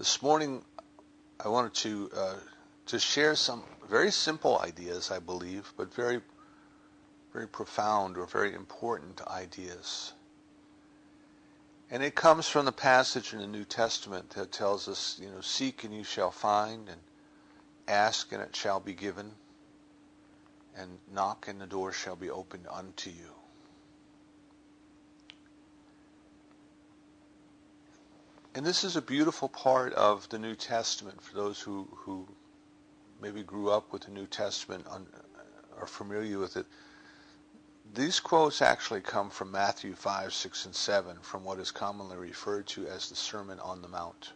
This morning, I wanted to share some very simple ideas, I believe, but very, very profound or very important ideas. And it comes from the passage in the New Testament that tells us, seek and you shall find, and ask and it shall be given, and knock and the door shall be opened unto you. And this is a beautiful part of the New Testament for those who maybe grew up with the New Testament, are familiar with it. These quotes actually come from Matthew 5, 6, and 7, from what is commonly referred to as the Sermon on the Mount.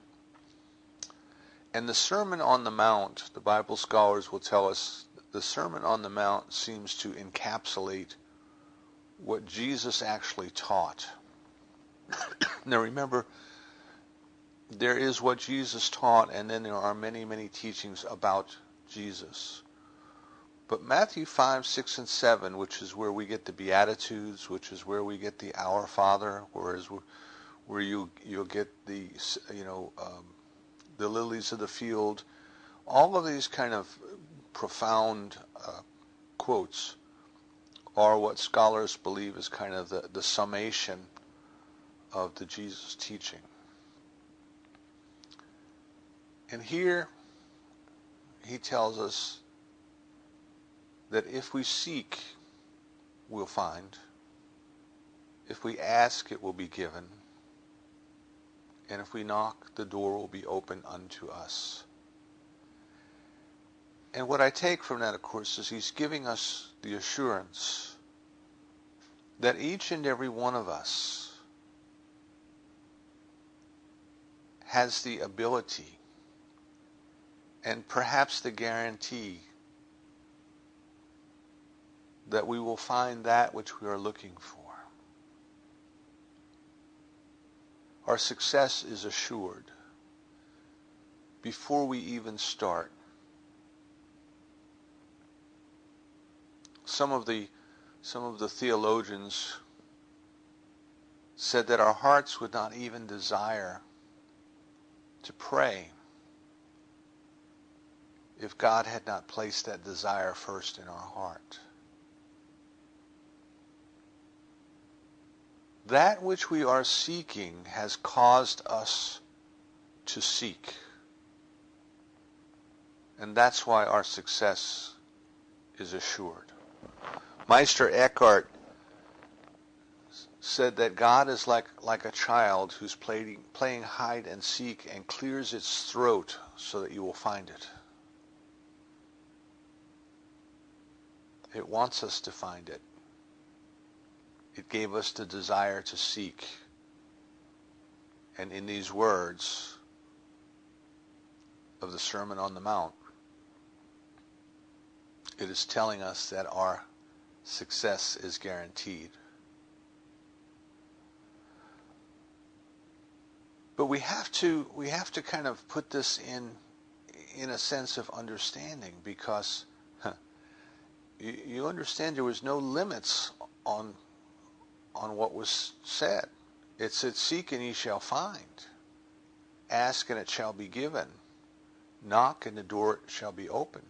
And the Sermon on the Mount, the Bible scholars will tell us, the Sermon on the Mount seems to encapsulate what Jesus actually taught. Now remember, there is what Jesus taught, and then there are many, many teachings about Jesus. But Matthew 5, 6, and 7, which is where we get the Beatitudes, which is where we get the Our Father, where you'll get the lilies of the field, all of these kind of profound quotes are what scholars believe is kind of the summation of the Jesus teaching. And here he tells us that if we seek, we'll find. If we ask, it will be given. And if we knock, the door will be open unto us. And what I take from that, of course, is he's giving us the assurance that each and every one of us has the ability and perhaps the guarantee that we will find that which we are looking for. Our success is assured before we even start. Some of the theologians said that our hearts would not even desire to pray if God had not placed that desire first in our heart. That which we are seeking has caused us to seek. And that's why our success is assured. Meister Eckhart said that God is like a child who's playing hide and seek and clears its throat so that you will find it. It wants us to find it. It gave us the desire to seek. And in these words of the Sermon on the Mount, it is telling us that our success is guaranteed. But we have to kind of put this in a sense of understanding, because you understand there was no limits on what was said. It said, seek and ye shall find. Ask and it shall be given. Knock and the door shall be open.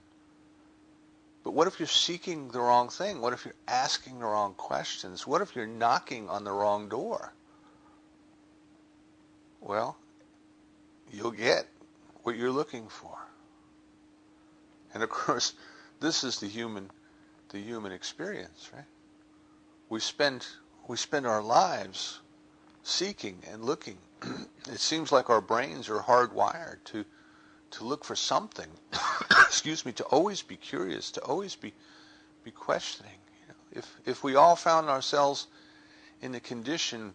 But what if you're seeking the wrong thing? What if you're asking the wrong questions? What if you're knocking on the wrong door? Well, you'll get what you're looking for. And of course, this is the human experience, right? We spend our lives seeking and looking. It seems like our brains are hardwired to look for something. Excuse me, to always be curious, to always be questioning. If we all found ourselves in the condition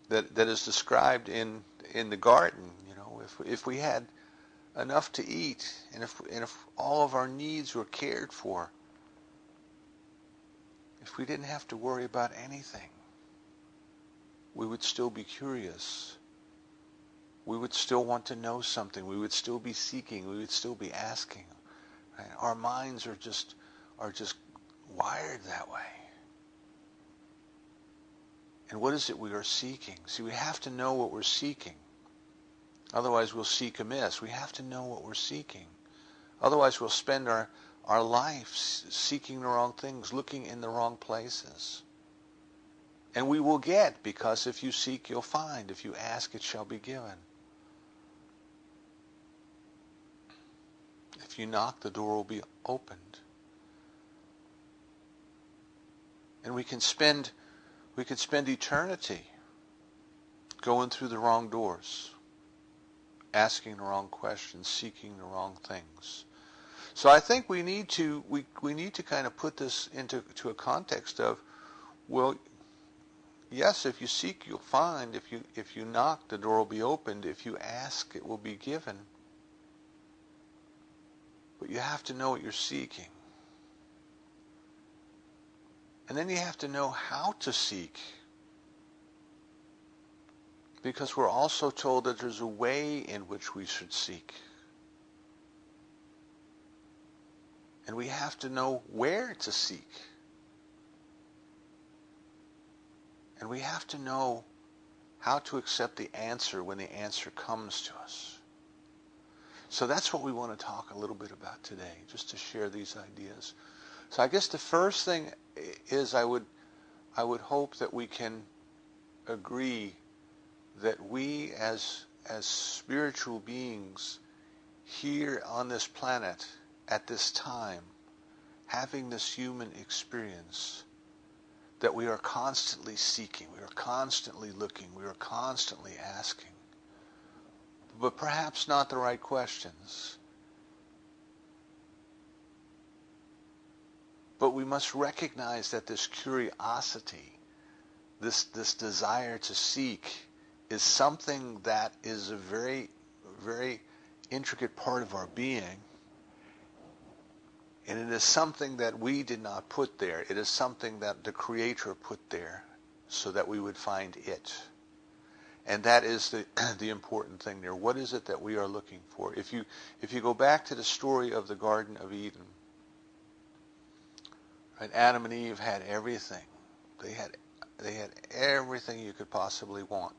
that is described in the garden, if we had enough to eat, and if all of our needs were cared for, if we didn't have to worry about anything, we would still be curious. We would still want to know something. We would still be seeking. We would still be asking. Right? Our minds are just wired that way. And what is it we are seeking? See, we have to know what we're seeking. Otherwise we'll seek amiss. We have to know what we're seeking. Otherwise we'll spend our life seeking the wrong things, looking in the wrong places. And we will get, because if you seek, you'll find. If you ask, it shall be given. If you knock, the door will be opened. And we can spend eternity going through the wrong doors, asking the wrong questions, seeking the wrong things. So I think we need to kind of put this into a context of, well, yes, if you seek, you'll find. If you knock, the door will be opened. If you ask, it will be given. But you have to know what you're seeking. And then you have to know how to seek. Because we're also told that there's a way in which we should seek. And we have to know where to seek. And we have to know how to accept the answer when the answer comes to us. So that's what we want to talk a little bit about today, just to share these ideas. So I guess the first thing is I would hope that we can agree that we as spiritual beings here on this planet at this time, having this human experience, that we are constantly seeking, we are constantly looking, we are constantly asking, but perhaps not the right questions. But we must recognize that this curiosity, this desire to seek, is something that is a very, very intricate part of our being. And it is something that we did not put there. It is something that the Creator put there so that we would find it. And that is the important thing there. What is it that we are looking for? If you go back to the story of the Garden of Eden, right, Adam and Eve had everything. They had everything you could possibly want.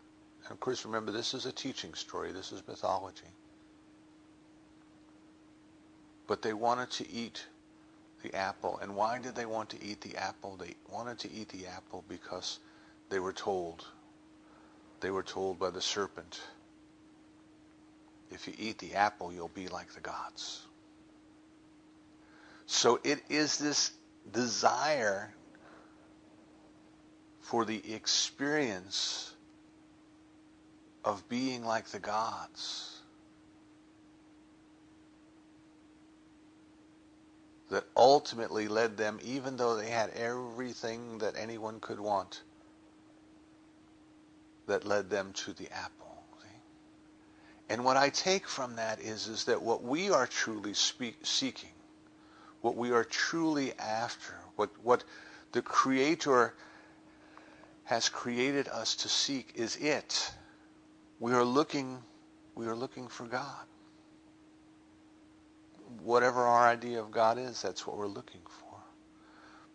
And of course, remember, this is a teaching story. This is mythology. But they wanted to eat the apple. And why did they want to eat the apple? They wanted to eat the apple because they were told. They were told by the serpent, if you eat the apple, you'll be like the gods. So it is this desire for the experience of being like the gods that ultimately led them, even though they had everything that anyone could want, that led them to the apple. See? And what I take from that is that what we are truly seeking, what we are truly after, what the Creator has created us to seek is it. We are looking for God. Whatever our idea of God is, that's what we're looking for.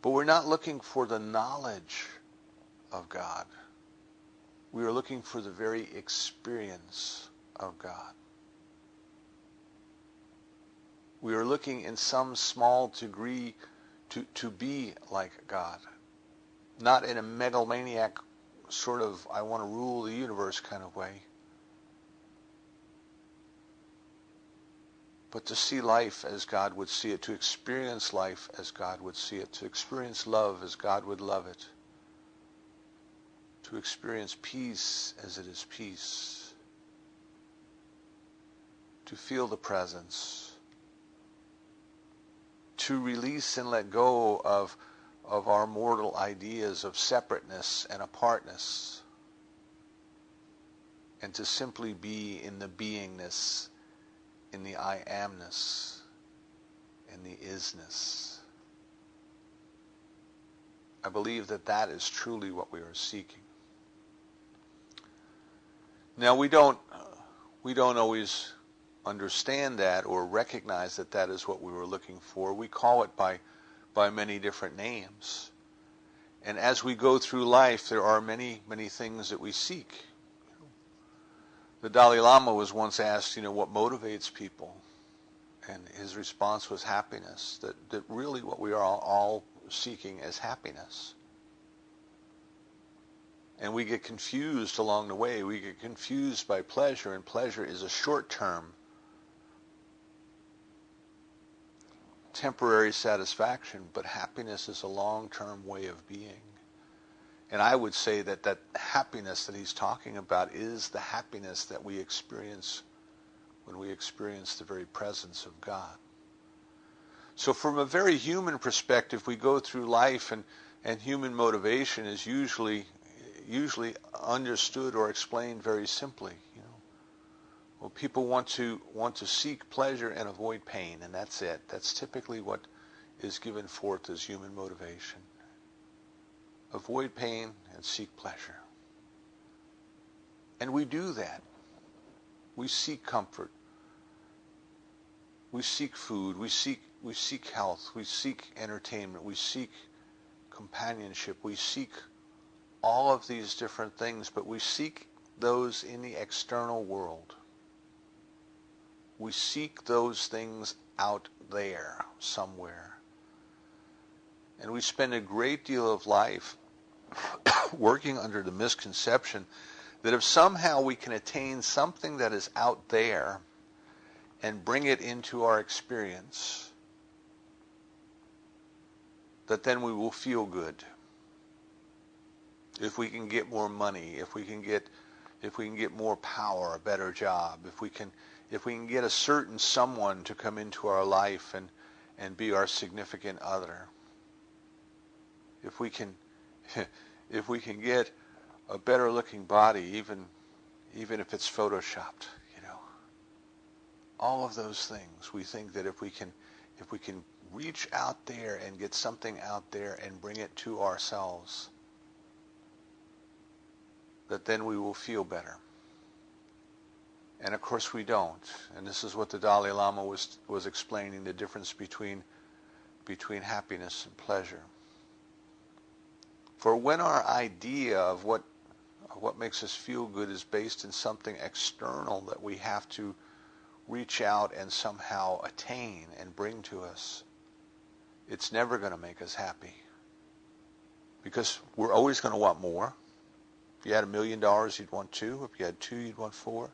But we're not looking for the knowledge of God. We are looking for the very experience of God. We are looking in some small degree to be like God. Not in a megalomaniac sort of, I want to rule the universe kind of way. But to see life as God would see it, to experience life as God would see it, to experience love as God would love it, to experience peace as it is peace, to feel the presence, to release and let go of our mortal ideas of separateness and apartness, and to simply be in the beingness, in the I amness, in the isness. I believe that that is truly what we are seeking. Now we don't always understand that or recognize that that is what we were looking for. We call it by many different names. And as we go through life, there are many, many things that we seek. The Dalai Lama was once asked, what motivates people? And his response was happiness, that really what we are all seeking is happiness. And we get confused along the way. We get confused by pleasure, and pleasure is a short-term, temporary satisfaction, but happiness is a long-term way of being. And I would say that happiness that he's talking about is the happiness that we experience when we experience the very presence of God. So from a very human perspective, we go through life, and human motivation is usually understood or explained very simply. Well, people want to seek pleasure and avoid pain, and that's it. That's typically what is given forth as human motivation. Avoid pain and seek pleasure. And we do that. We seek comfort. We seek food. We seek health. We seek entertainment. We seek companionship. We seek all of these different things, but we seek those in the external world. We seek those things out there somewhere. And we spend a great deal of life working under the misconception that if somehow we can attain something that is out there and bring it into our experience, that then we will feel good. If we can get more money, if we can get more power, a better job, if we can get a certain someone to come into our life and be our significant other, if we can get a better looking body, even if it's photoshopped, all of those things, we think that if we can reach out there and get something out there and bring it to ourselves, that then we will feel better. And of course we don't. And this is what the Dalai Lama was explaining, the difference between happiness and pleasure. For when our idea of what makes us feel good is based in something external that we have to reach out and somehow attain and bring to us, it's never going to make us happy. Because we're always going to want more. If you had $1 million, you'd want 2. If you had 2, you'd want 4.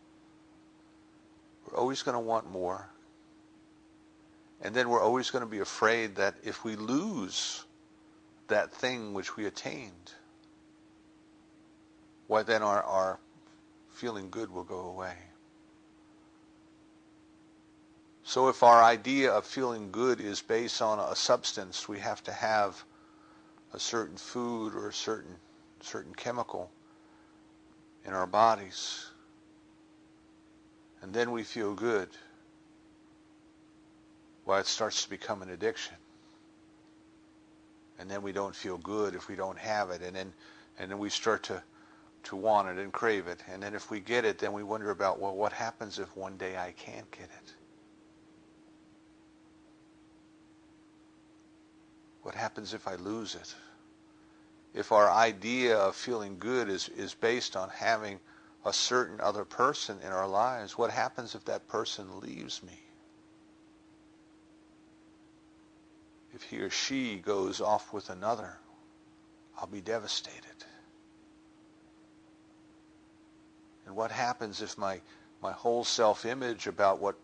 We're always going to want more. And then we're always going to be afraid that if we lose that thing which we attained, why then our feeling good will go away. So if our idea of feeling good is based on a substance, we have to have a certain food or a certain chemical in our bodies, and then we feel good. Well, it starts to become an addiction. And then we don't feel good if we don't have it, and then we start to want it and crave it. And then if we get it, then we wonder about, well, what happens if one day I can't get it? What happens if I lose it? If our idea of feeling good is based on having a certain other person in our lives, what happens if that person leaves me? If he or she goes off with another, I'll be devastated. And what happens if my whole self-image about what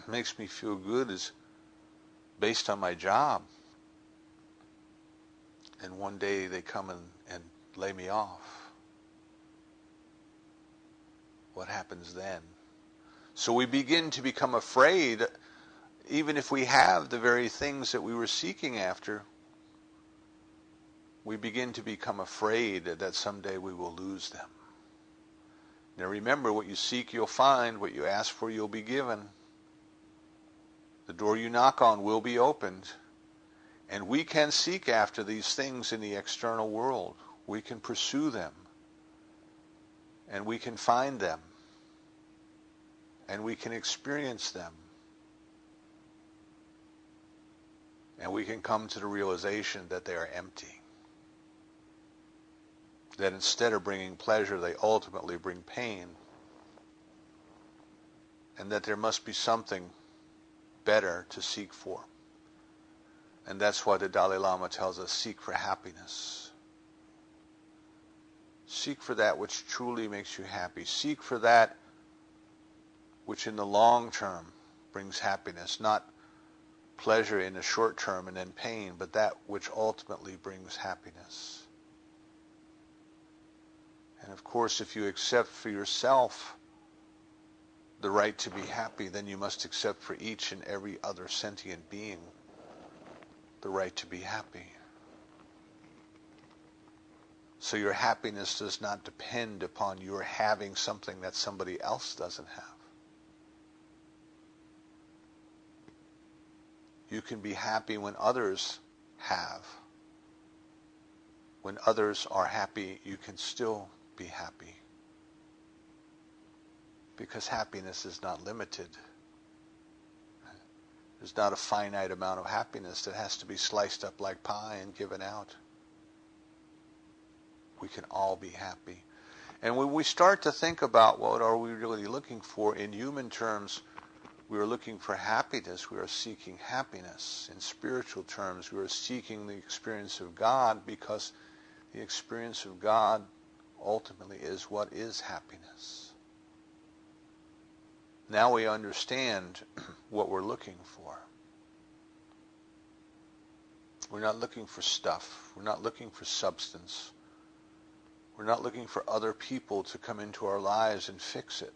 makes me feel good is based on my job, and one day they come and lay me off? What happens then? So we begin to become afraid, even if we have the very things that we were seeking after, we begin to become afraid that someday we will lose them. Now remember, what you seek you'll find, what you ask for you'll be given. The door you knock on will be opened. And we can seek after these things in the external world. We can pursue them. And we can find them. And we can experience them. And we can come to the realization that they are empty. That instead of bringing pleasure, they ultimately bring pain. and that there must be something better to seek for. And that's why the Dalai Lama tells us, seek for happiness. Seek for that which truly makes you happy. Seek for that which in the long term brings happiness, not pleasure in the short term and then pain, but that which ultimately brings happiness. And of course, if you accept for yourself the right to be happy, then you must accept for each and every other sentient being the right to be happy. So your happiness does not depend upon your having something that somebody else doesn't have. You can be happy when others have. When others are happy, you can still be happy. Because happiness is not limited. There's not a finite amount of happiness that has to be sliced up like pie and given out. We can all be happy. And when we start to think about what are we really looking for in human terms, we are looking for happiness. We are seeking happiness. In spiritual terms, we are seeking the experience of God, because the experience of God ultimately is what is happiness. Now we understand what we're looking for. We're not looking for stuff. We're not looking for substance. We're not looking for other people to come into our lives and fix it.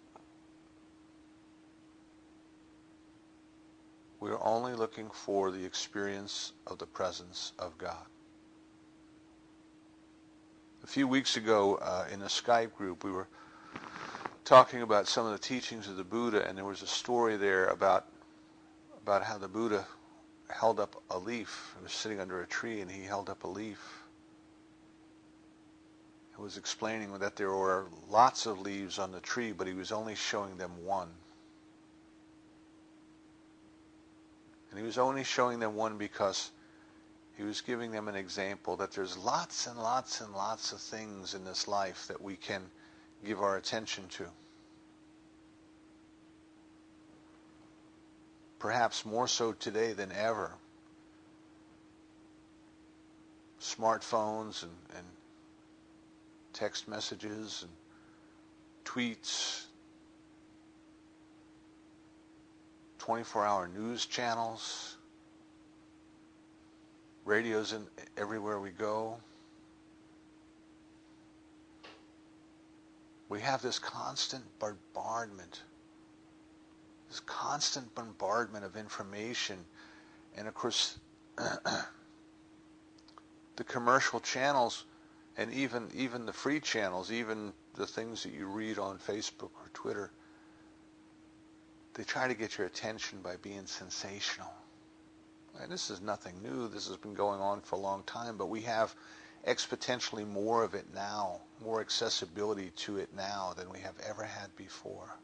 We're only looking for the experience of the presence of God. A few weeks ago in a Skype group, we were talking about some of the teachings of the Buddha, and there was a story there about how the Buddha held up a leaf. He was sitting under a tree, and he held up a leaf. He was explaining that there were lots of leaves on the tree, but he was only showing them one. And he was only showing them one because he was giving them an example that there's lots and lots and lots of things in this life that we can give our attention to. Perhaps more so today than ever. Smartphones and text messages and tweets, 24-hour news channels, radios everywhere we go. We have this constant bombardment of information. And of course, the commercial channels, and even the free channels, even the things that you read on Facebook or Twitter, they try to get your attention by being sensational. And this is nothing new. This has been going on for a long time, but we have exponentially more of it now, more accessibility to it now than we have ever had before.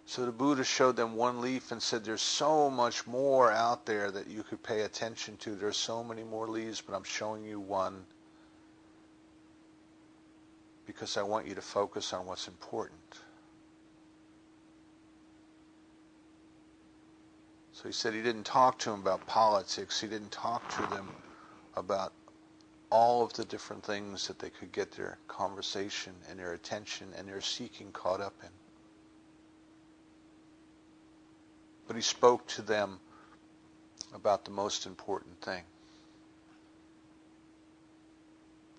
So the Buddha showed them one leaf and said, there's so much more out there that you could pay attention to. There's so many more leaves, but I'm showing you one because I want you to focus on what's important. So he said he didn't talk to them about politics. He didn't talk to them about all of the different things that they could get their conversation and their attention and their seeking caught up in. But he spoke to them about the most important thing: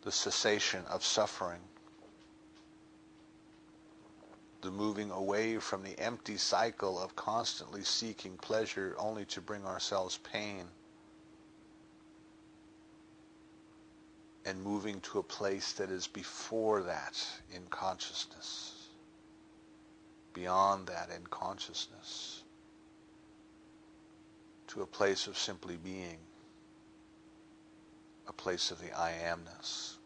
the cessation of suffering, the moving away from the empty cycle of constantly seeking pleasure only to bring ourselves pain, and moving to a place that is before that in consciousness, beyond that in consciousness, to a place of simply being, a place of the I amness.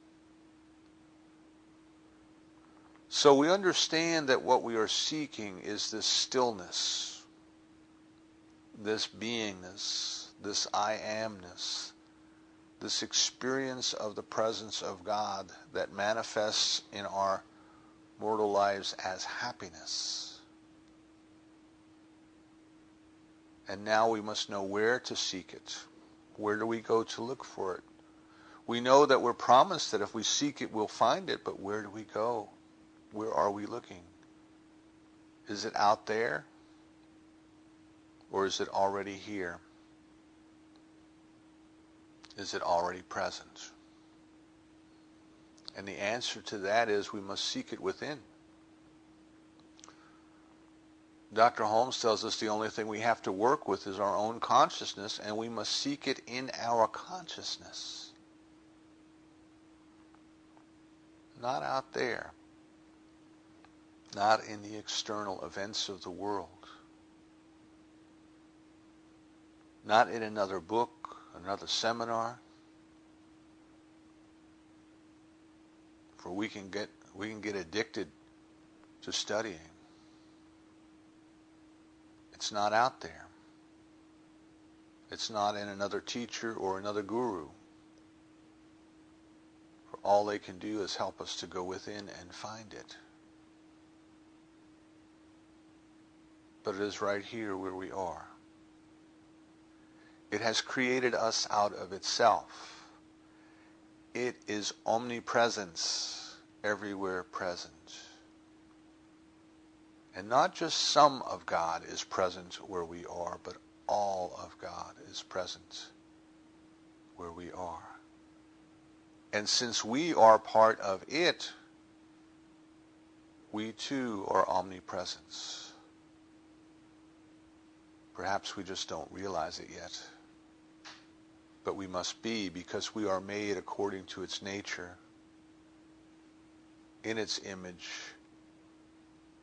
So we understand that what we are seeking is this stillness, this beingness, this I amness, this experience of the presence of God that manifests in our mortal lives as happiness. And now we must know where to seek it. Where do we go to look for it? We know that we're promised that if we seek it, we'll find it, but where do we go? Where are we looking? Is it out there? Or is it already here? Is it already present? And the answer to that is we must seek it within. Dr. Holmes tells us the only thing we have to work with is our own consciousness, and we must seek it in our consciousness. Not out there. Not in the external events of the world. Not in another book, another seminar. For we can get addicted to studying. It's not out there. It's not in another teacher or another guru. For all they can do is help us to go within and find it. But it is right here where we are. It has created us out of itself. It is omnipresence, everywhere present. And not just some of God is present where we are, but all of God is present where we are. And since we are part of it, we too are omnipresence. Perhaps we just don't realize it yet. But we must be, because we are made according to its nature, in its image,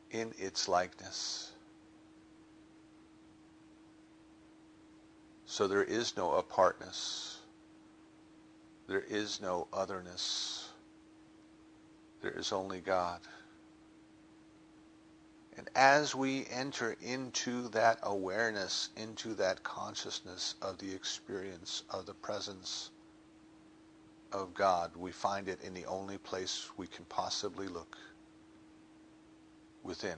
in its likeness. So there is no apartness. There is no otherness. There is only God. And as we enter into that awareness, into that consciousness of the experience of the presence of God, we find it in the only place we can possibly look, within.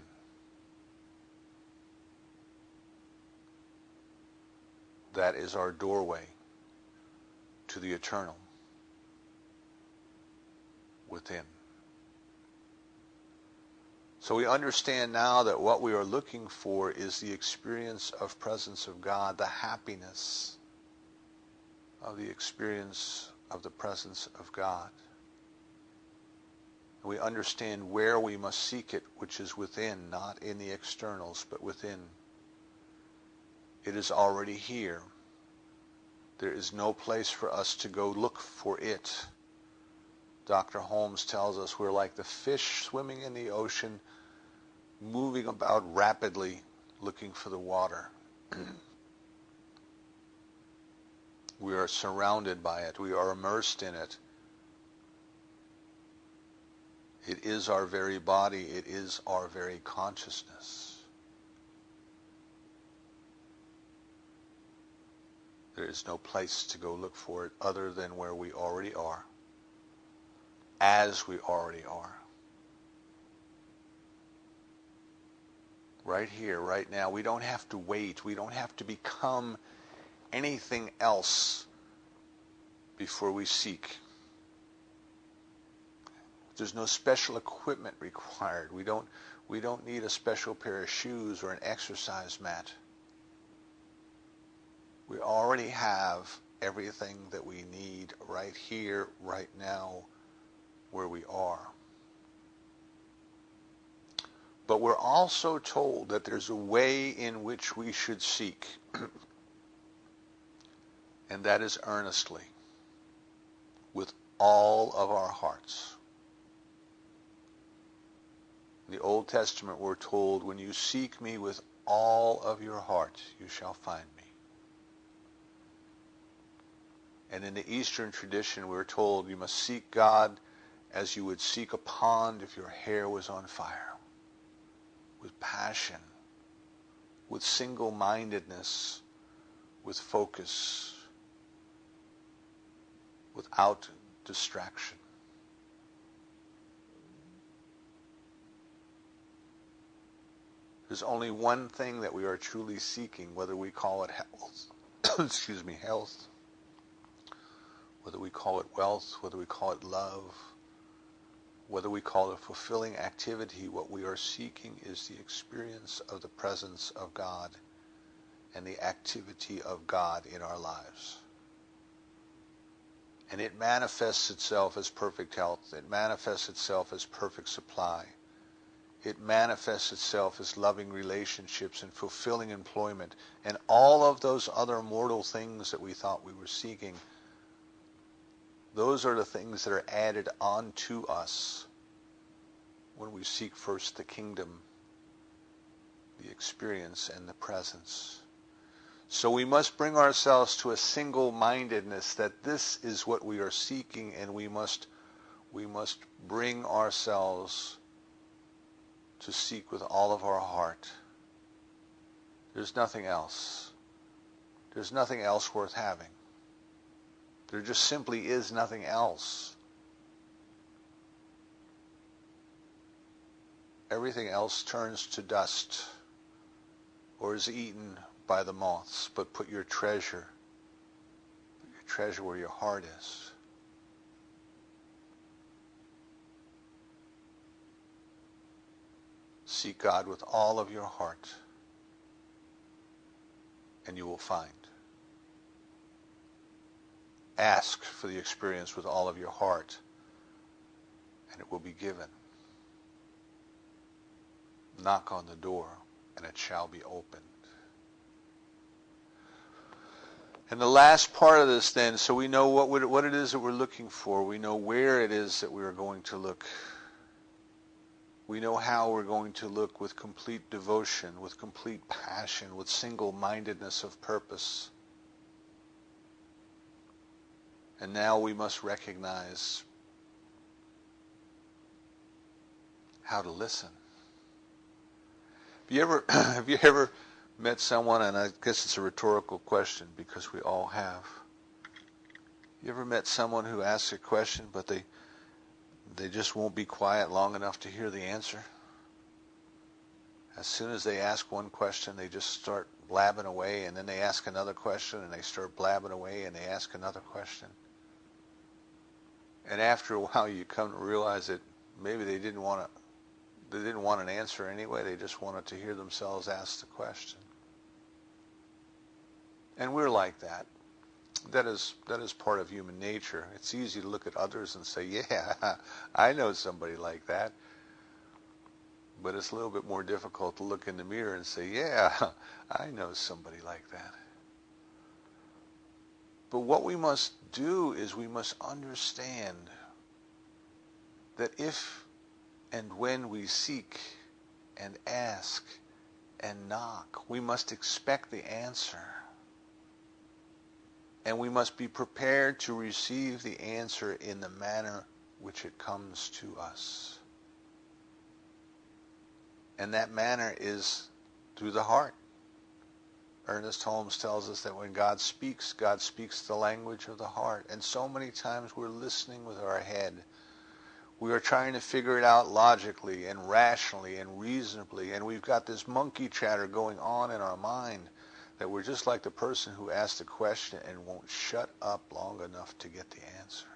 That is our doorway to the eternal, within. So we understand now that what we are looking for is the experience of presence of God, the happiness of the experience of the presence of God. And we understand where we must seek it, which is within, not in the externals, but within. It is already here. There is no place for us to go look for it. Dr. Holmes tells us we're like the fish swimming in the ocean, moving about rapidly, looking for the water. We are surrounded by it. We are immersed in it. It is our very body. It is our very consciousness. There is no place to go look for it other than where we already are, as we already are. Right here, right now. We don't have to wait. We don't have to become anything else before we seek. There's no special equipment required. We don't need a special pair of shoes or an exercise mat. We already have everything that we need right here, right now, where we are. But we're also told that there's a way in which we should seek, and that is earnestly, with all of our hearts. In the Old Testament, we're told, when you seek me with all of your heart, you shall find me. And in the Eastern tradition, we're told you must seek God as you would seek a pond if your hair was on fire. With passion, with single-mindedness, with focus, without distraction. There's only one thing that we are truly seeking, whether we call it health, excuse me, health, whether we call it wealth, whether we call it love, whether we call it fulfilling activity. What we are seeking is the experience of the presence of God and the activity of God in our lives. And it manifests itself as perfect health. It manifests itself as perfect supply. It manifests itself as loving relationships and fulfilling employment and all of those other mortal things that we thought we were seeking. Those are the things that are added onto us when we seek first the kingdom, the experience, and the presence. So we must bring ourselves to a single-mindedness that this is what we are seeking, and we must bring ourselves to seek with all of our heart. There's nothing else. There's nothing else worth having. There just simply is nothing else. Everything else turns to dust or is eaten by the moths, but put your treasure where your heart is. Seek God with all of your heart, and you will find. Ask for the experience with all of your heart, and it will be given. Knock on the door, and it shall be opened. And the last part of this then, so we know what it is that we're looking for. We know where it is that we are going to look. We know how we're going to look with complete devotion, with complete passion, with single-mindedness of purpose. And now we must recognize how to listen. Have you ever met someone, and I guess it's a rhetorical question because we all have. You ever met someone who asks a question, but they just won't be quiet long enough to hear the answer? As soon as they ask one question, they just start blabbing away, and then they ask another question, and they start blabbing away, and they ask another question. And after a while, you come to realize that maybe they didn't want an answer anyway. They just wanted to hear themselves ask the question. And we're like that. That is part of human nature. It's easy to look at others and say, yeah, I know somebody like that. But it's a little bit more difficult to look in the mirror and say, yeah, I know somebody like that. But what we must do is we must understand that if and when we seek and ask and knock, we must expect the answer. And we must be prepared to receive the answer in the manner which it comes to us. And that manner is through the heart. Ernest Holmes tells us that when God speaks the language of the heart. And so many times we're listening with our head. We are trying to figure it out logically and rationally and reasonably. And we've got this monkey chatter going on in our mind that we're just like the person who asked a question and won't shut up long enough to get the answer.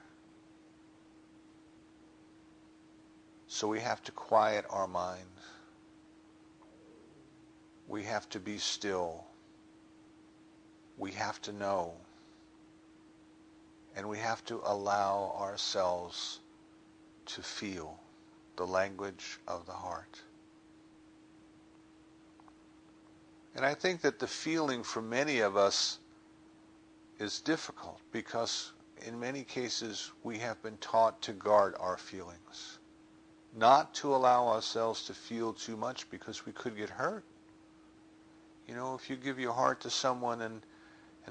So we have to quiet our mind. We have to be still. We have to know. And we have to allow ourselves to feel the language of the heart. And I think that the feeling for many of us is difficult because in many cases we have been taught to guard our feelings, not to allow ourselves to feel too much because we could get hurt. You know, if you give your heart to someone and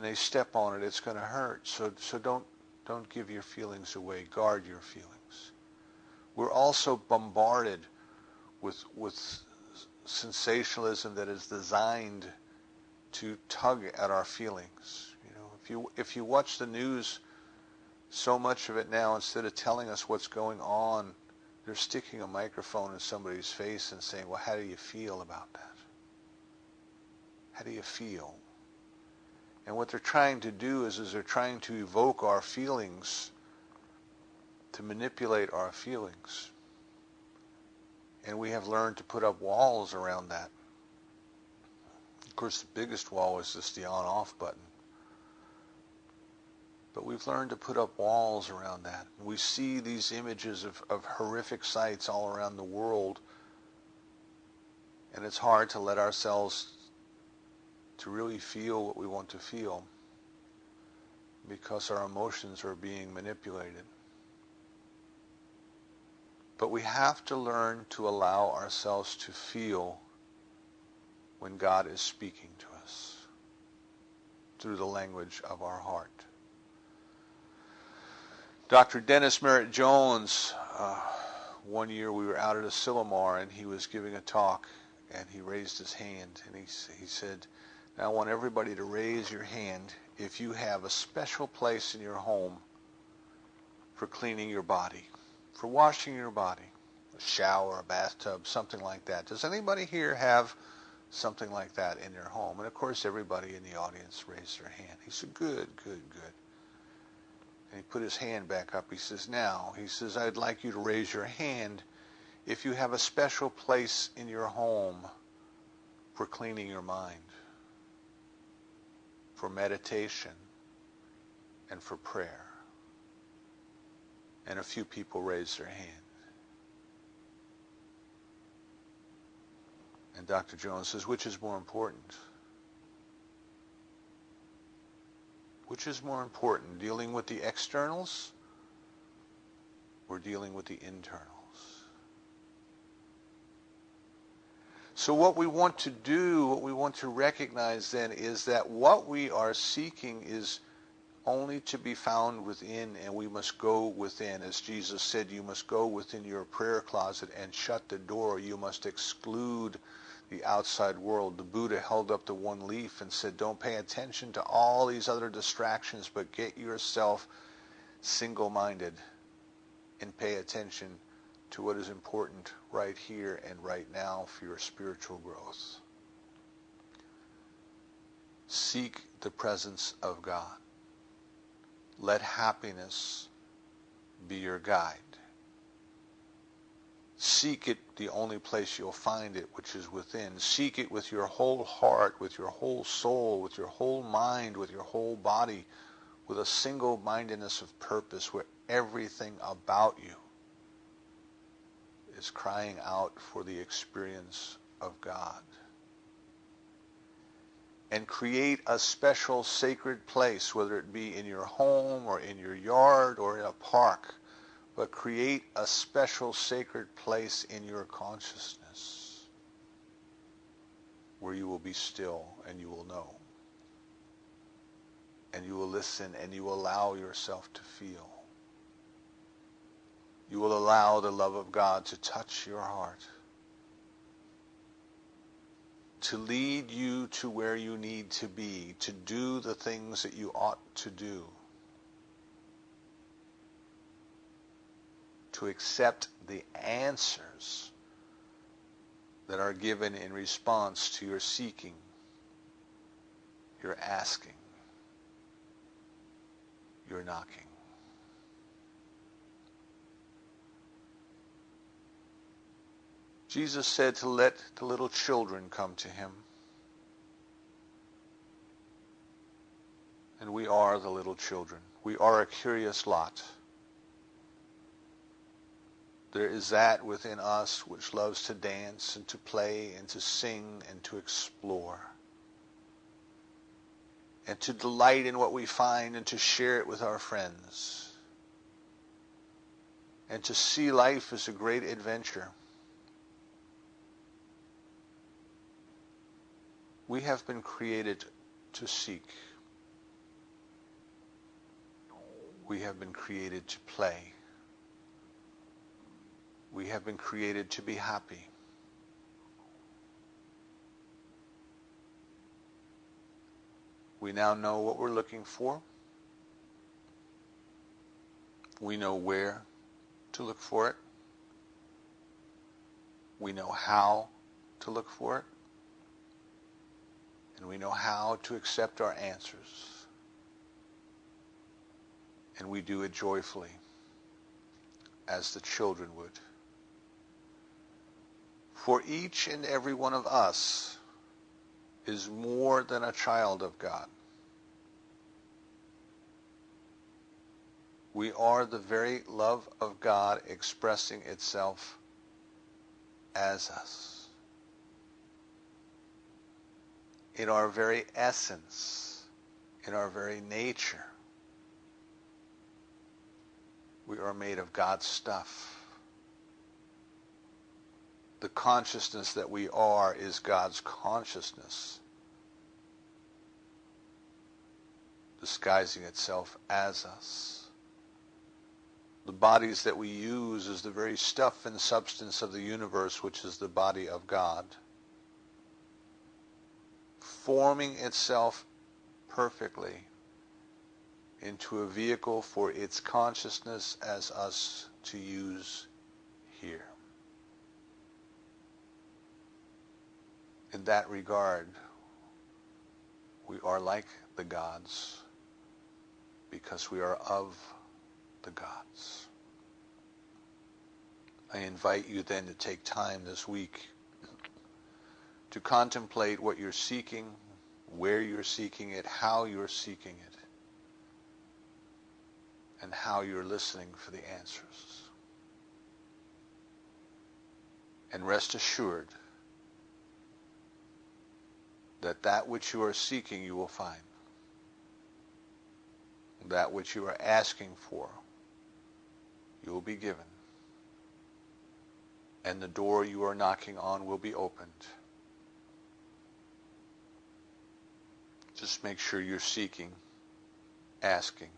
they step on it, it's going to hurt. So don't give your feelings away. Guard your feelings. We're also bombarded with sensationalism that is designed to tug at our feelings. You know, if you watch the news, so much of it now, instead of telling us what's going on, they're sticking a microphone in somebody's face and saying, well, how do you feel about that? How do you feel? And what they're trying to do is they're trying to evoke our feelings, to manipulate our feelings. And we have learned to put up walls around that. Of course, the biggest wall is just the on-off button. But we've learned to put up walls around that. We see these images of horrific sights all around the world, and it's hard to let ourselves to really feel what we want to feel because our emotions are being manipulated. But we have to learn to allow ourselves to feel when God is speaking to us through the language of our heart. Dr. Dennis Merritt Jones, one year we were out at Asilomar and he was giving a talk and he raised his hand and he said, "Now I want everybody to raise your hand if you have a special place in your home for cleaning your body, for washing your body, a shower, a bathtub, something like that. Does anybody here have something like that in their home?" And of course everybody in the audience raised their hand. He said, "Good, good, good." And he put his hand back up. He says, "Now," he says, "I'd like you to raise your hand if you have a special place in your home for cleaning your mind, for meditation, and for prayer." And a few people raised their hand. And Dr. Jones says, which is more important? Which is more important, dealing with the externals or dealing with the internals? So what we want to do, what we want to recognize then is that what we are seeking is only to be found within, and we must go within. As Jesus said, you must go within your prayer closet and shut the door. You must exclude the outside world. The Buddha held up the one leaf and said, don't pay attention to all these other distractions, but get yourself single-minded and pay attention to what is important right here and right now for your spiritual growth. Seek the presence of God. Let happiness be your guide. Seek it the only place you'll find it, which is within. Seek it with your whole heart, with your whole soul, with your whole mind, with your whole body, with a single-mindedness of purpose where everything about you is crying out for the experience of God. And create a special sacred place, whether it be in your home or in your yard or in a park, but create a special sacred place in your consciousness where you will be still and you will know. And you will listen and you will allow yourself to feel. You will allow the love of God to touch your heart, to lead you to where you need to be, to do the things that you ought to do, to accept the answers that are given in response to your seeking, your asking, your knocking. Jesus said to let the little children come to him. And we are the little children. We are a curious lot. There is that within us which loves to dance and to play and to sing and to explore and to delight in what we find and to share it with our friends and to see life as a great adventure. We have been created to seek. We have been created to play. We have been created to be happy. We now know what we're looking for. We know where to look for it. We know how to look for it. and we know how to accept our answers, and we do it joyfully, as the children would. For each and every one of us is more than a child of God. We are the very love of God expressing itself as us. In our very essence, in our very nature, we are made of God's stuff. The consciousness that we are is God's consciousness, disguising itself as us. The bodies that we use is the very stuff and substance of the universe, which is the body of God, forming itself perfectly into a vehicle for its consciousness as us to use here. In that regard, we are like the gods because we are of the gods. I invite you then to take time this week to contemplate what you're seeking, where you're seeking it, how you're seeking it, and how you're listening for the answers. And rest assured that that which you are seeking you will find. That which you are asking for you will be given. And the door you are knocking on will be opened. Just make sure you're seeking, asking,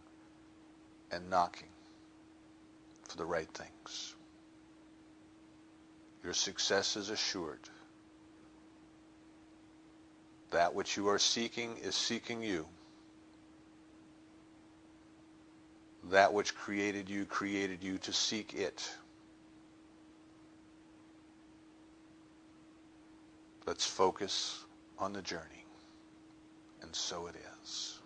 and knocking for the right things. Your success is assured. That which you are seeking is seeking you. That which created you to seek it. Let's focus on the journey. And so it is.